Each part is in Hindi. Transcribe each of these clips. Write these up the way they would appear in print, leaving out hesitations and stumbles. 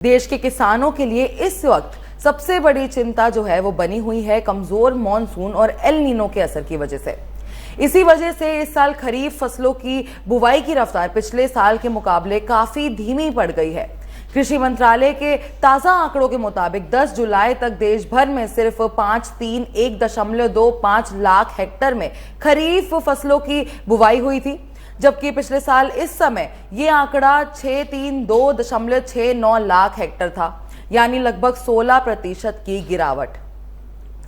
देश के किसानों के लिए इस वक्त सबसे बड़ी चिंता जो है वो बनी हुई है कमजोर मॉनसून और एल नीनो के असर की वजह से। इसी वजह से इस साल खरीफ फसलों की बुवाई की रफ्तार पिछले साल के मुकाबले काफी धीमी पड़ गई है। कृषि मंत्रालय के ताजा आंकड़ों के मुताबिक 10 जुलाई तक देश भर में सिर्फ 1.25 लाख हेक्टेयर में खरीफ फसलों की बुवाई हुई थी, जबकि पिछले साल इस समय ये आंकड़ा 632.69 लाख हेक्टेयर था, यानी लगभग 16% की गिरावट।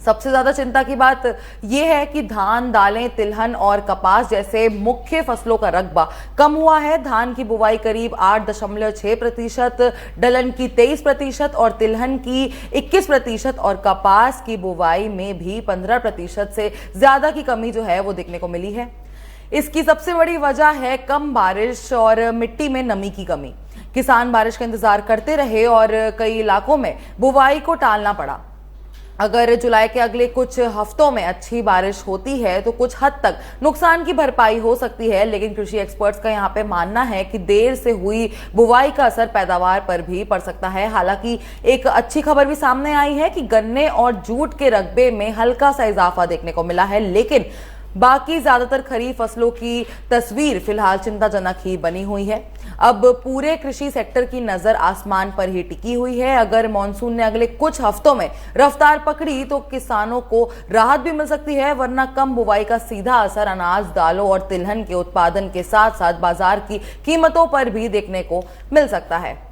सबसे ज्यादा चिंता की बात यह है कि धान, दालें, तिलहन और कपास जैसे मुख्य फसलों का रकबा कम हुआ है। धान की बुवाई करीब 8.6%, दलहन की 23% और तिलहन की 21% और कपास की बुवाई में भी 15% से ज्यादा की कमी जो है वो देखने को मिली है। इसकी सबसे बड़ी वजह है कम बारिश और मिट्टी में नमी की कमी। किसान बारिश का इंतजार करते रहे और कई इलाकों में बुवाई को टालना पड़ा। अगर जुलाई के अगले कुछ हफ्तों में अच्छी बारिश होती है तो कुछ हद तक नुकसान की भरपाई हो सकती है, लेकिन कृषि एक्सपर्ट्स का यहां पे मानना है कि देर से हुई बुवाई का असर पैदावार पर भी पड़ सकता है। हालांकि एक अच्छी खबर भी सामने आई है कि गन्ने और जूट के रकबे में हल्का सा इजाफा देखने को मिला है, लेकिन बाकी ज्यादातर खरीफ फसलों की तस्वीर फिलहाल चिंताजनक ही बनी हुई है। अब पूरे कृषि सेक्टर की नजर आसमान पर ही टिकी हुई है। अगर मॉनसून ने अगले कुछ हफ्तों में रफ्तार पकड़ी तो किसानों को राहत भी मिल सकती है, वरना कम बुवाई का सीधा असर अनाज, दालों और तिलहन के उत्पादन के साथ साथ बाजार की कीमतों पर भी देखने को मिल सकता है।